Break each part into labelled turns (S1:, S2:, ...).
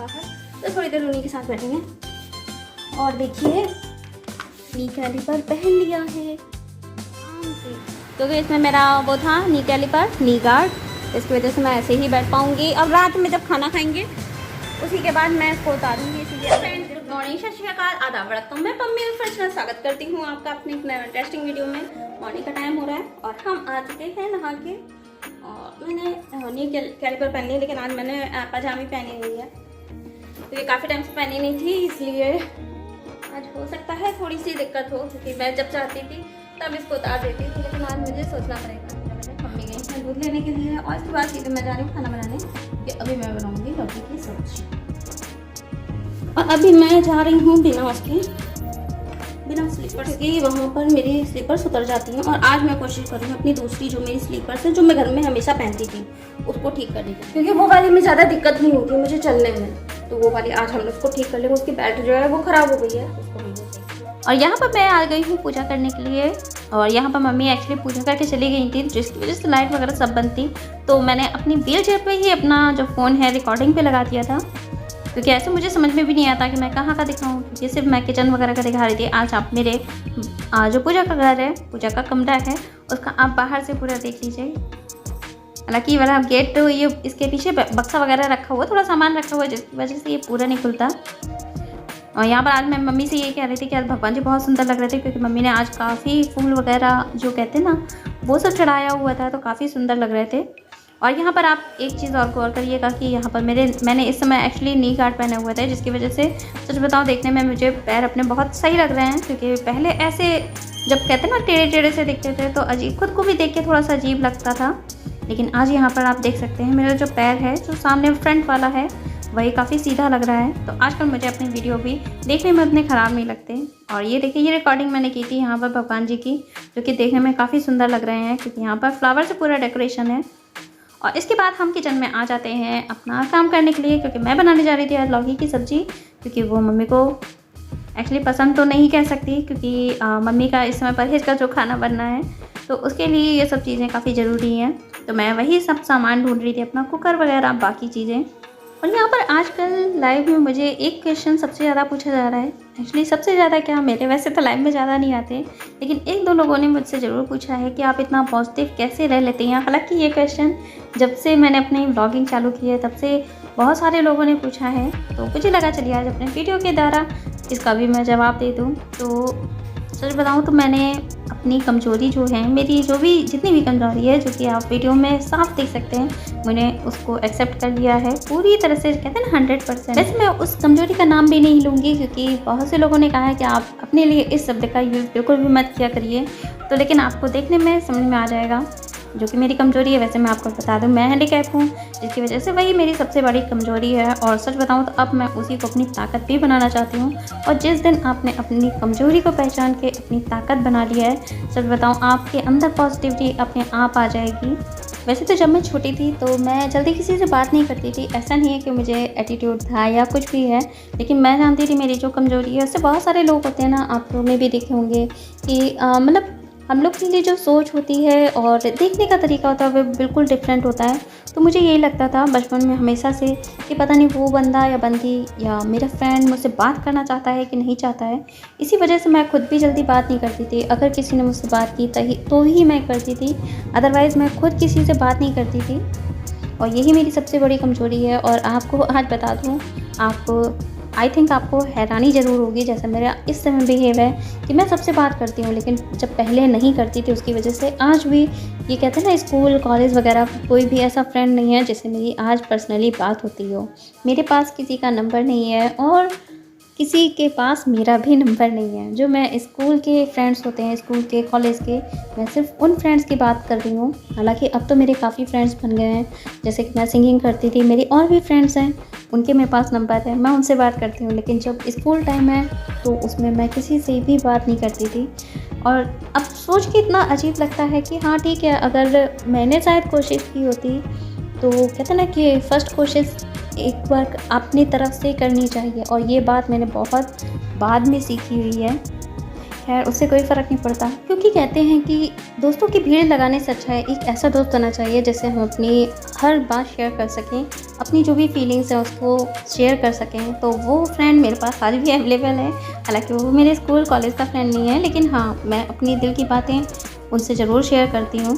S1: बाहर, तो थोड़ी देर उन्हीं के साथ बैठेंगे। और देखिए नी कैलिपर पहन लिया है क्योंकि इसमें मेरा वो था नी कैलिपर, नी गार्ड, इसकी वजह से मैं ऐसे ही बैठ पाऊँगी। अब रात में जब खाना खाएंगे उसी के बाद मैं इसको उतारूँगी। इसलिए फ्रेंड्स, गुड मॉर्निंग, सत श्री अकाल, आदाब, वड़कम। मैं पम्मी उर्फा स्वागत करती हूँ आपका अपने एक नए इंटरेस्टिंग वीडियो में। मॉर्निंग का टाइम हो रहा है और हम आ चुके हैं नहा के। और मैंने नी कैलिपर पहन ली, लेकिन आज मैंने पजामी पहनी हुई है, तो ये काफ़ी टाइम से पहनी नहीं थी, इसलिए आज हो सकता है थोड़ी सी दिक्कत हो, क्योंकि मैं जब चाहती थी तब इसको उतार देती थी, लेकिन आज मुझे सोचना पड़ेगा। मम्मी गई हैं दूध लेने के लिए और इसके बाद सीधे मैं जा रही हूँ खाना बनाने, कि अभी मैं बनाऊँगी लौकी की सब्जी। और अभी मैं जा रही हूँ बिना स्लीपर्स की, वहाँ पर मेरी स्लीपर्स उतर जाती हैं। और आज मैं कोशिश कर रही हूँ अपनी दूसरी जो मेरी स्लीपर्स है, जो मैं घर में हमेशा पहनती थी, उसको ठीक करने की, क्योंकि वो वाली में ज़्यादा दिक्कत नहीं होती मुझे चलने में। तो वो वाली आज हम उसको ठीक कर लेंगे। उसकी बेल्ट जो है वो ख़राब हो गई है, उसको नहीं होती। और यहाँ पर मैं आ गई हूँ पूजा करने के लिए, और यहाँ पर मम्मी एक्चुअली पूजा करके चली गई थी, जिसकी वजह से लाइट वगैरह सब बंद थी। तो मैंने अपनी व्हील चेयर पर ही अपना जो फ़ोन है रिकॉर्डिंग पे लगा दिया था, क्योंकि ऐसे मुझे समझ में भी नहीं आता कि मैं कहाँ का दिखाऊँ, क्योंकि सिर्फ मैं किचन वगैरह का दिखा रही थी। आज आप मेरे जो पूजा का घर है, पूजा का कमरा है, उसका आप बाहर से पूरा देख लीजिए। हालांकि ये वाला गेट, तो ये इसके पीछे बक्सा वगैरह रखा हुआ, थोड़ा सामान रखा हुआ है, जिसकी वजह से ये पूरा नहीं खुलता। और यहाँ पर आज मैं मम्मी से ये कह रही थी कि आज भगवान जी बहुत सुंदर लग रहे थे, क्योंकि मम्मी ने आज काफ़ी फूल वगैरह जो कहते हैं ना, वो सब चढ़ाया हुआ था, तो काफ़ी सुंदर लग रहे थे। और यहाँ पर आप एक चीज़ और गौर करिएगा कि यहाँ पर मैंने इस समय एक्चुअली नी गार्ड पहने हुए थे, जिसकी वजह से सच बताऊँ देखने में मुझे पैर अपने बहुत सही लग रहे हैं। क्योंकि पहले ऐसे जब कहते हैं ना टेढ़े टेढ़े से दिखते थे, तो अजीब, खुद को भी देख के थोड़ा सा अजीब लगता था। लेकिन आज यहाँ पर आप देख सकते हैं मेरा जो पैर है, जो सामने फ्रंट वाला है, वही काफ़ी सीधा लग रहा है। तो आजकल मुझे अपने वीडियो भी देखने में उतने ख़राब नहीं लगते। और ये देखिए, ये रिकॉर्डिंग मैंने की थी यहाँ पर भगवान जी की, जो कि देखने में काफ़ी सुंदर लग रहे हैं, क्योंकि यहाँ पर फ्लावर से पूरा डेकोरेशन है। और इसके बाद हम किचन में आ जाते हैं अपना काम करने के लिए, क्योंकि मैं बनाने जा रही थी आज लौकी की सब्ज़ी, क्योंकि वो मम्मी को एक्चुअली पसंद तो नहीं कह सकती, क्योंकि मम्मी का इस समय परहेज का जो खाना बनना है, तो उसके लिए ये सब चीज़ें काफ़ी ज़रूरी हैं। तो मैं वही सब सामान ढूंढ रही थी, अपना कुकर वगैरह, बाकी चीज़ें। और यहाँ पर आजकल लाइव में मुझे एक क्वेश्चन सबसे ज़्यादा पूछा जा रहा है। एक्चुअली सबसे ज़्यादा क्या, मेरे वैसे तो लाइव में ज़्यादा नहीं आते, लेकिन एक दो लोगों ने मुझसे ज़रूर पूछा है कि आप इतना पॉजिटिव कैसे रह लेते हैं। हालांकि ये क्वेश्चन जब से मैंने अपनी व्लॉगिंग चालू की है, तब से बहुत सारे लोगों ने पूछा है, तो मुझे लगा चलिए आज अपने वीडियो के द्वारा इसका भी मैं जवाब दे दूँ। तो सच बताऊँ तो मैंने अपनी कमज़ोरी जो है, मेरी जो भी जितनी भी कमज़ोरी है, जो कि आप वीडियो में साफ देख सकते हैं, मैंने उसको एक्सेप्ट कर लिया है पूरी तरह से, कहते हैं ना 100%। वैसे मैं उस कमज़ोरी का नाम भी नहीं लूँगी, क्योंकि बहुत से लोगों ने कहा है कि आप अपने लिए इस शब्द का यूज़ बिल्कुल भी मत किया करिए। तो लेकिन आपको देखने में समझ में आ जाएगा जो कि मेरी कमज़ोरी है। वैसे मैं आपको बता दूं, मैं हैंडीकैप हूँ, जिसकी वजह से वही मेरी सबसे बड़ी कमज़ोरी है। और सच बताऊं तो अब मैं उसी को अपनी ताकत भी बनाना चाहती हूँ। और जिस दिन आपने अपनी कमज़ोरी को पहचान के अपनी ताकत बना लिया है, सच बताऊं आपके अंदर पॉजिटिविटी अपने आप आ जाएगी। वैसे तो जब मैं छोटी थी तो मैं जल्दी किसी से बात नहीं करती थी। ऐसा नहीं है कि मुझे एटीट्यूड था या कुछ भी है, लेकिन मैं जानती थी मेरी जो कमज़ोरी है, उससे बहुत सारे लोग होते हैं ना, आप लोग में भी देखे होंगे कि मतलब हम लोग के लिए जो सोच होती है और देखने का तरीका होता है, वो बिल्कुल डिफरेंट होता है। तो मुझे यही लगता था बचपन में हमेशा से कि पता नहीं वो बंदा या बंदी या मेरा फ्रेंड मुझसे बात करना चाहता है कि नहीं चाहता है। इसी वजह से मैं खुद भी जल्दी बात नहीं करती थी। अगर किसी ने मुझसे बात की तो ही मैं करती थी, अदरवाइज़ मैं खुद किसी से बात नहीं करती थी। और यही मेरी सबसे बड़ी कमज़ोरी है। और आपको आज बता दूँ, आप आई थिंक आपको हैरानी ज़रूर होगी, जैसे मेरा इस समय बिहेव है कि मैं सबसे बात करती हूँ, लेकिन जब पहले नहीं करती थी, उसकी वजह से आज भी ये कहते हैं ना, स्कूल कॉलेज वगैरह कोई भी ऐसा फ्रेंड नहीं है जिससे मेरी आज पर्सनली बात होती हो। मेरे पास किसी का नंबर नहीं है और किसी के पास मेरा भी नंबर नहीं है। जो मैं स्कूल के फ्रेंड्स होते हैं, स्कूल के, कॉलेज के, मैं सिर्फ उन फ्रेंड्स की बात कर रही हूँ। हालांकि अब तो मेरे काफ़ी फ्रेंड्स बन गए हैं। जैसे कि मैं सिंगिंग करती थी, मेरी और भी फ्रेंड्स हैं, उनके मेरे पास नंबर है, मैं उनसे बात करती हूँ। लेकिन जब स्कूल टाइम है तो उसमें मैं किसी से भी बात नहीं करती थी। और अब सोच के इतना अजीब लगता है कि हाँ ठीक है, अगर मैंने शायद कोशिश की होती, तो कहते हैं ना कि फ़र्स्ट कोशिश एक बार अपनी तरफ से करनी चाहिए। और ये बात मैंने बहुत बाद में सीखी हुई है
S2: खैर उससे कोई फ़र्क नहीं पड़ता, क्योंकि कहते हैं कि दोस्तों की भीड़ लगाने से अच्छा है एक ऐसा दोस्त होना चाहिए जिससे हम अपनी हर बात शेयर कर सकें, अपनी जो भी फीलिंग्स हैं उसको शेयर कर सकें। तो वो फ्रेंड मेरे पास आज भी अवेलेबल है। हालांकि वो मेरे स्कूल कॉलेज का फ्रेंड नहीं है, लेकिन हाँ, मैं अपनी दिल की बातें उनसे ज़रूर शेयर करती हूँ।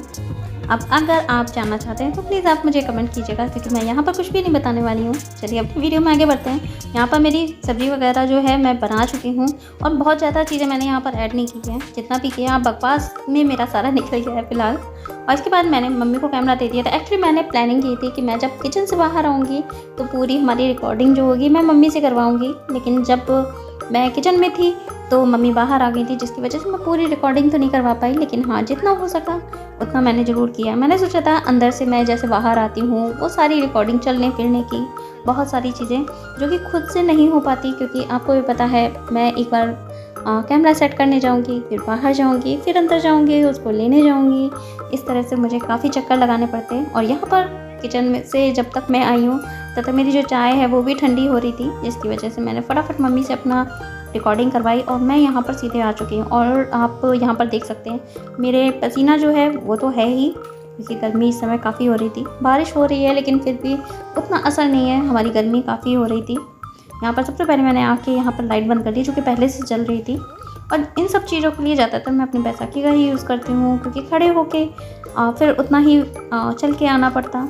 S2: अब अगर आप जानना चाहते हैं तो प्लीज़ आप मुझे कमेंट कीजिएगा, क्योंकि मैं यहाँ पर कुछ भी नहीं बताने वाली हूँ। चलिए अपनी वीडियो में आगे बढ़ते हैं। यहाँ पर मेरी सब्ज़ी वगैरह जो है मैं बना चुकी हूँ, और बहुत ज़्यादा चीज़ें मैंने यहाँ पर ऐड नहीं की है। जितना भी किया बकवास में मेरा सारा निकल गया है फ़िलहाल। और इसके बाद मैंने मम्मी को कैमरा दे दिया था। एक्चुअली मैंने प्लानिंग की थी कि मैं जब किचन से बाहर आऊँगी तो पूरी हमारी रिकॉर्डिंग जो होगी मैं मम्मी से करवाऊँगी, लेकिन जब मैं किचन में थी तो मम्मी बाहर आ गई थी, जिसकी वजह से मैं पूरी रिकॉर्डिंग तो नहीं करवा पाई, लेकिन हाँ, जितना हो सका उतना मैंने ज़रूर किया। मैंने सोचा था अंदर से मैं जैसे बाहर आती हूँ वो सारी रिकॉर्डिंग चलने फिरने की, बहुत सारी चीज़ें जो कि खुद से नहीं हो पाती, क्योंकि आपको भी पता है मैं एक बार कैमरा सेट करने जाऊँगी, फिर बाहर जाऊँगी, फिर अंदर जाऊँगी, उसको लेने जाऊँगी। इस तरह से मुझे काफ़ी चक्कर लगाने पड़ते हैं। और यहाँ पर किचन में से जब तक मैं आई हूँ तब तक मेरी जो चाय है वो भी ठंडी हो रही थी, जिसकी वजह से मैंने फटाफट मम्मी से अपना रिकॉर्डिंग करवाई और मैं यहाँ पर सीधे आ चुकी हूँ। और आप यहाँ पर देख सकते हैं मेरे पसीना जो है वो तो है ही, क्योंकि गर्मी इस समय काफ़ी हो रही थी। बारिश हो रही है लेकिन फिर भी उतना असर नहीं है, हमारी गर्मी काफ़ी हो रही थी। यहाँ पर सबसे पहले मैंने आके यहाँ पर लाइट बंद कर दी, जो कि पहले से चल रही थी। और इन सब चीज़ों के लिए ज़्यादातर मैं अपनी बैसाखी का ही यूज़ करती हूँ, क्योंकि खड़े होके फिर उतना ही चल के आना पड़ता।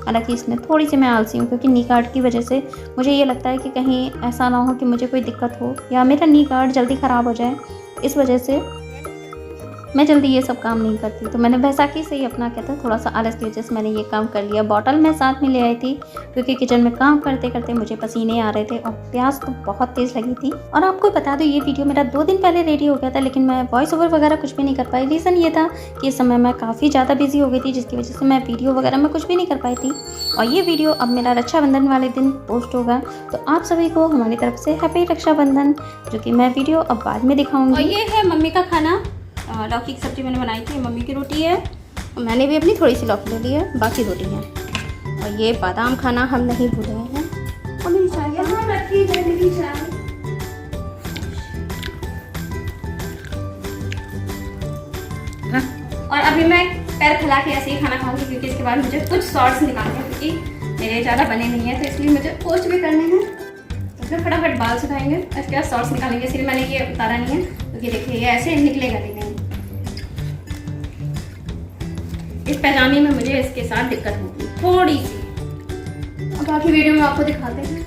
S2: हालांकि इसमें थोड़ी सी मैं आलसी हूँ, क्योंकि नी गार्ड की वजह से मुझे ये लगता है कि कहीं ऐसा ना हो कि मुझे कोई दिक्कत हो या मेरा नी गार्ड जल्दी ख़राब हो जाए। इस वजह से मैं जल्दी ये सब काम नहीं करती। तो मैंने बैसाखी से ही अपना कहता है थोड़ा सा आलस की वजह से मैंने ये काम कर लिया। बॉटल मैं साथ में ले आई थी, क्योंकि किचन में काम करते करते मुझे पसीने आ रहे थे और प्यास तो बहुत तेज़ लगी थी। और आपको बता दो ये वीडियो मेरा 2 दिन पहले रेडी हो गया था, लेकिन मैं वॉइस ओवर वगैरह कुछ भी नहीं कर पाई। रीज़न ये था कि इस समय मैं काफ़ी ज़्यादा बिजी हो गई थी, जिसकी वजह से मैं वीडियो वगैरह में कुछ भी नहीं कर पाई थी। और ये वीडियो अब मेरा रक्षाबंधन वाले दिन पोस्ट होगा, तो आप सभी को हमारी तरफ से हैप्पी रक्षाबंधन, जो कि मैं वीडियो अब बाद में दिखाऊंगी।
S1: और ये है मम्मी का खाना, लौकी की सब्ज़ी मैंने बनाई थी। मम्मी की रोटी है और मैंने भी अपनी थोड़ी सी लौकी ले ली है, बाकी रोटी है। और ये बादाम खाना हम नहीं भूले हैं। और मेरी चाय यहाँ रखी है, मेरी चाय। और अभी मैं पैर फैला के ऐसे ही खाना खाऊंगी, क्योंकि इसके बाद मुझे कुछ शॉर्ट्स निकालने हैं, क्योंकि मेरे ज़्यादा बने नहीं है, तो इसलिए मुझे पोस्ट भी करने हैं। तो फिर फटाफट बाल सुखाएंगे, इसके बाद शॉर्ट्स निकालेंगे। इसलिए मैंने ये उतारा नहीं है, क्योंकि देखिए ये ऐसे निकलेगा नहीं। इस पैजामे में मुझे इसके साथ दिक्कत होगी थोड़ी सी। अब बाकी वीडियो में आपको दिखाते हैं।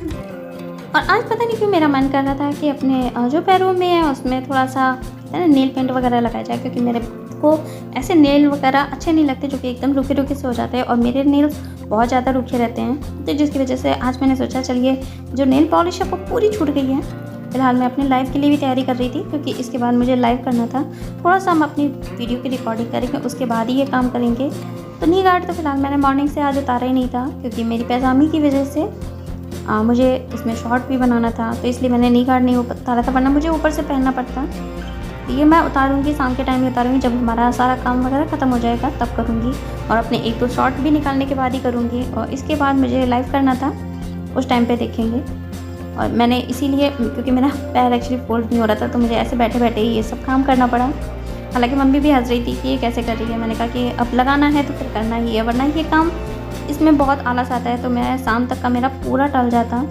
S2: और आज पता नहीं क्यों मेरा मन कर रहा था कि अपने जो पैरों में है उसमें थोड़ा सा नेल पेंट वगैरह लगाया जाए, क्योंकि मेरे को ऐसे नेल वगैरह अच्छे नहीं लगते जो कि एकदम रुके रुके से हो जाते हैं, और मेरे नेल्स बहुत ज़्यादा रुखे रहते हैं। तो जिसकी वजह से आज मैंने सोचा चलिए जो नेल पॉलिश है वो पूरी छूट गई है। फिलहाल मैं अपने लाइव के लिए भी तैयारी कर रही थी, क्योंकि इसके बाद मुझे लाइव करना था। थोड़ा सा हम अपनी वीडियो की रिकॉर्डिंग करेंगे, उसके बाद ही ये काम करेंगे। तो नी गार्ड तो फिलहाल मैंने मॉर्निंग से आज उतारा ही नहीं था, क्योंकि मेरी पैजामी की वजह से मुझे इसमें शॉर्ट भी बनाना था, तो इसलिए मैंने नी गार्ड नहीं उतारा था, वरना मुझे ऊपर से पहनना पड़ता। ये मैं उतारूंगी, शाम के टाइम में उतारूंगी, जब हमारा सारा काम वगैरह ख़त्म हो जाएगा तब करूँगी। और अपने 1-2 शॉर्ट भी निकालने के बाद ही करूँगी, और इसके बाद मुझे लाइव करना था, उस टाइम पे देखेंगे। और मैंने इसीलिए, क्योंकि मेरा पैर एक्चुअली फोल्ड नहीं हो रहा था, तो मुझे ऐसे बैठे बैठे ही ये सब काम करना पड़ा। हालांकि मम्मी भी हंस रही थी कि ये कैसे कर रही है। मैंने कहा कि अब लगाना है तो फिर करना ही है, वरना ये काम इसमें बहुत आलस आता है, तो मैं शाम तक का मेरा पूरा टल जाता।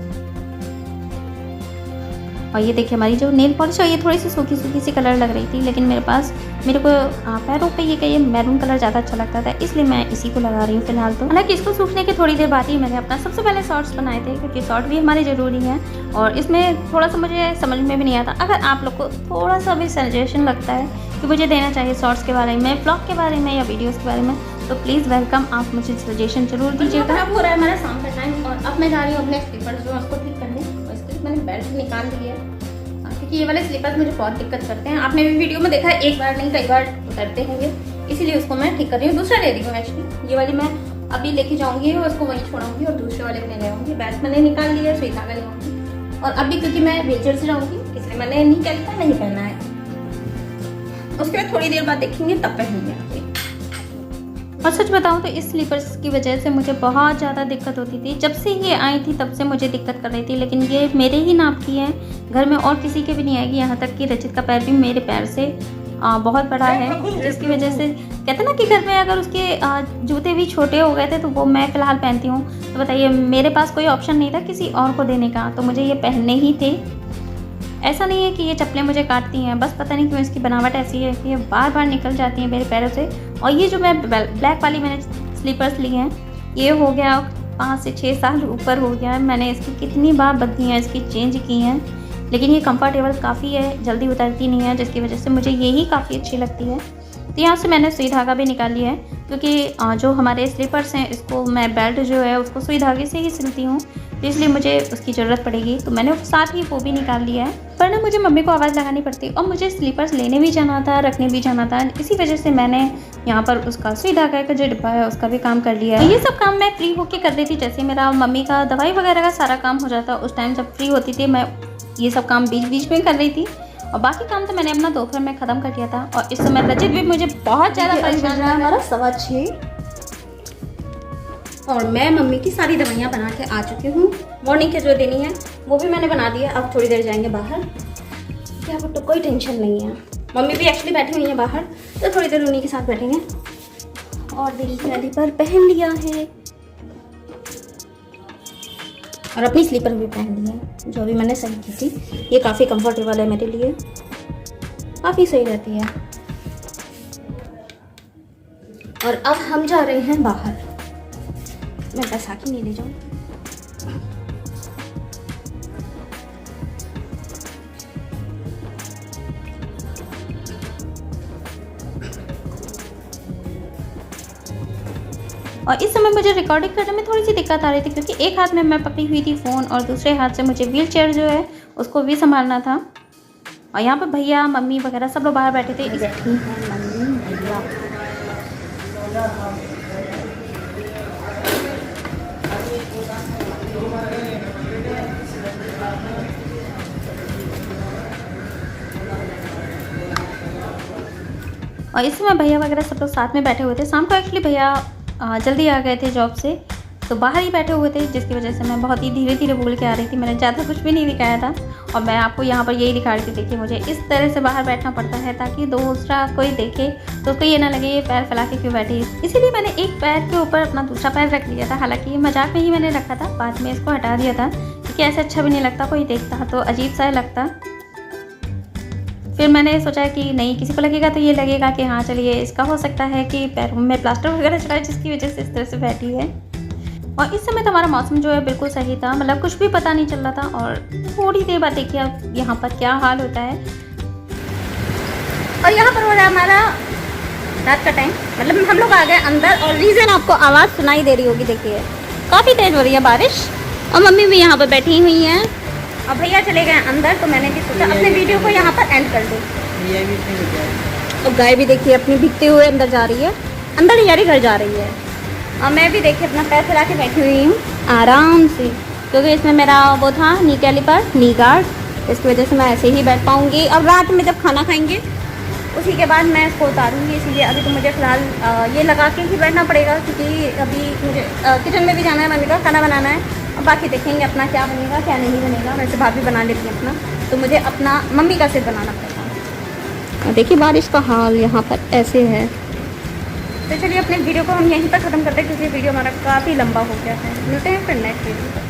S2: और ये देखिए हमारी जो नेल पॉलिश है ये थोड़ी सी सूखी सूखी सी कलर लग रही थी, लेकिन मेरे को पैरों पे ये मैरून कलर ज़्यादा अच्छा लगता था, इसलिए मैं इसी को लगा रही हूँ फिलहाल। तो हालांकि इसको सूखने के थोड़ी देर बाद ही मैंने अपना सबसे पहले शॉर्ट्स बनाए थे, क्योंकि शॉर्ट भी हमारे ज़रूरी हैं। और इसमें थोड़ा सा मुझे समझ में भी नहीं आता, अगर आप लोग को थोड़ा सा भी सजेशन लगता है कि मुझे देना चाहिए शॉर्ट्स के बारे में, ब्लॉग के बारे में या वीडियोज़ के बारे में, तो प्लीज़ वेलकम, आप मुझे सजेशन जरूर दीजिएगा।
S1: अब हो रहा है हमारा शाम का टाइम, और अब मैं जा रही हूँ अपने स्लीपर्स जो आपको ठीक करने। और इसके लिए मैंने बेल्ट निकाल दी है, क्योंकि ये वाले स्लीपर्स मुझे बहुत दिक्कत करते हैं। आपने भी वीडियो में देखा है, एक बार नहीं कई बार उतरते हैं ये, इसीलिए उसको मैं ठीक कर रही हूँ। दूसरा ले रही हूँ एक्चुअली, ये वाली मैं अभी लेके जाऊँगी और उसको वहीं छोड़ूंगी, और दूसरे वाले में ले आऊँगी। बेल्ट मैंने निकाल लिया है, सुई धागा ले आऊँगी। और अभी क्योंकि मैं व्हीलचेयर से जाऊँगी, इसलिए मैंने नहीं पहना है। उसके बाद थोड़ी देर बाद देखेंगे तब पहनेंगे।
S2: और सच बताऊँ तो इस स्लीपर्स की वजह से मुझे बहुत ज़्यादा दिक्कत होती थी। जब से ये आई थी तब से मुझे दिक्कत कर रही थी, लेकिन ये मेरे ही नाप की है, घर में और किसी के भी नहीं आएगी। यहाँ तक कि रचित का पैर भी मेरे पैर से बहुत बड़ा है, जिसकी वजह से कहते हैं ना कि घर में अगर उसके जूते भी छोटे हो गए थे तो वो मैं फ़िलहाल पहनती हूँ। तो बताइए, मेरे पास कोई ऑप्शन नहीं था किसी और को देने का, तो मुझे ये पहनने ही थे। ऐसा नहीं है कि ये चप्पलें मुझे काटती हैं, बस पता नहीं क्यों इसकी बनावट ऐसी है कि ये बार बार निकल जाती हैं मेरे पैरों से। और ये जो मैं ब्लैक वाली मैंने स्लीपर्स ली हैं, ये हो गया 5 से 6 साल ऊपर हो गया है। मैंने इसकी कितनी बार बदली हैं, इसकी चेंज की हैं, लेकिन ये कंफर्टेबल काफ़ी है, जल्दी उतरती नहीं है, जिसकी वजह से मुझे यही काफ़ी अच्छी लगती है। तो यहाँ से मैंने सुई धागा भी निकाल लिया है, क्योंकि जो हमारे स्लीपर्स हैं इसको मैं बेल्ट जो है उसको सुई धागे से ही सिलती हूँ, तो इसलिए मुझे उसकी ज़रूरत पड़ेगी। तो मैंने साथ ही वो भी निकाल लिया है, पर ना मुझे मम्मी को आवाज़ लगानी पड़ती और मुझे स्लीपर्स लेने भी जाना था, रखने भी जाना था। इसी वजह से मैंने यहाँ पर उसका सुई धागा का जो डिब्बा है उसका भी काम कर लिया है। ये सब काम मैं फ्री होके कर रही थी, जैसे मेरा मम्मी का दवाई वगैरह का सारा काम हो जाता, उस टाइम जब फ्री होती थी मैं ये सब काम बीच बीच में कर रही थी। और बाकी काम तो मैंने अपना दोपहर में ख़त्म कर दिया था। और इस समय रचित भी मुझे बहुत ज़्यादा परेशान है।
S1: हमारा 6:15 और मैं मम्मी की सारी दवाइयाँ बना के आ चुकी हूँ। मॉर्निंग के जो देनी है वो भी मैंने बना दिया। अब थोड़ी देर जाएंगे बाहर, क्या तो कोई टेंशन नहीं है। मम्मी भी एक्चुअली बैठी हुई है बाहर, तो थोड़ी देर उन्हीं के साथ बैठेंगे। और दिल की वाली पर पहन लिया है और अपनी स्लीपर भी पहन ली है, जो अभी मैंने सही की थी। ये काफ़ी कंफर्टेबल है मेरे लिए, काफ़ी सही रहती है। और अब हम जा रहे हैं बाहर। मैं बैसाखी नहीं ले जाऊँ।
S2: और इस समय मुझे रिकॉर्डिंग करने में थोड़ी सी दिक्कत आ रही थी, क्योंकि एक हाथ में मैं पकड़ी हुई थी फ़ोन और दूसरे हाथ से मुझे व्हील चेयर जो है उसको भी संभालना था। और यहाँ पर भैया मम्मी वगैरह सब लोग बाहर बैठे थे। और इस समय भैया वगैरह सब लोग साथ में बैठे हुए थे। शाम को एक्चुअली भैया जल्दी आ गए थे जॉब से, तो बाहर ही बैठे हुए थे, जिसकी वजह से मैं बहुत ही धीरे धीरे बोल के आ रही थी। मैंने ज़्यादा कुछ भी नहीं दिखाया था और मैं आपको यहाँ पर यही दिखा रही थी। देखिए, मुझे इस तरह से बाहर बैठना पड़ता है ताकि दूसरा कोई देखे तो उसको ये ना लगे ये पैर फैला के क्यों बैठी। इसीलिए मैंने एक पैर के ऊपर अपना दूसरा पैर रख लिया था। हालांकि ये मजाक में ही मैंने रखा था, बाद में इसको हटा दिया था क्योंकि ऐसे अच्छा भी नहीं लगता, कोई देखता तो अजीब सा लगता। फिर मैंने सोचा कि नहीं, किसी को लगेगा तो ये लगेगा कि हाँ चलिए, इसका हो सकता है कि पैरों में प्लास्टर वगैरह चढ़ा है, जिसकी वजह से इस तरह से बैठी है। और इस समय तो हमारा मौसम जो है बिल्कुल सही था, मतलब कुछ भी पता नहीं चल रहा था। और थोड़ी देर बाद देखिए अब यहाँ पर क्या हाल होता है।
S1: और यहाँ पर हो रहा है हमारा रात का टाइम, मतलब हम लोग आ गए अंदर। और रीज़न आपको आवाज़ सुनाई दे रही होगी, देखिए काफ़ी तेज़ हो रही है बारिश। और मम्मी भी यहाँ पर बैठी हुई हैं और भैया चले गए अंदर, तो मैंने भी सोचा अपने वीडियो को यहाँ पर एंड कर दूँ। और गाय भी देखिए अपनी भीगते हुए अंदर जा रही है, अंदर यारी घर जा रही है। और मैं भी देखिए अपना पैर फैला के बैठी हुई हूँ आराम से, क्योंकि इसमें मेरा वो था नी कैलिपर, नी गार्ड, इसकी वजह से मैं ऐसे ही बैठ पाऊँगी। अब रात में जब खाना खाएंगे उसी के बाद मैं इसको उतारूँगी, इसीलिए अभी तो मुझे फ़िलहाल ये लगा के ही बैठना पड़ेगा, क्योंकि अभी मुझे किचन में भी जाना है, मम्मी का खाना बनाना है। और बाकी देखेंगे अपना क्या बनेगा क्या नहीं बनेगा। वैसे भाभी बना लेती है अपना, तो मुझे अपना मम्मी का सिर बनाना पड़ेगा। देखिए बारिश का हाल यहाँ पर ऐसे है। तो चलिए अपने वीडियो को हम यहीं पर ख़त्म करते हैं, क्योंकि वीडियो हमारा काफ़ी लंबा हो गया है। मिलते हैं फिर नेक्स्ट वीडियो।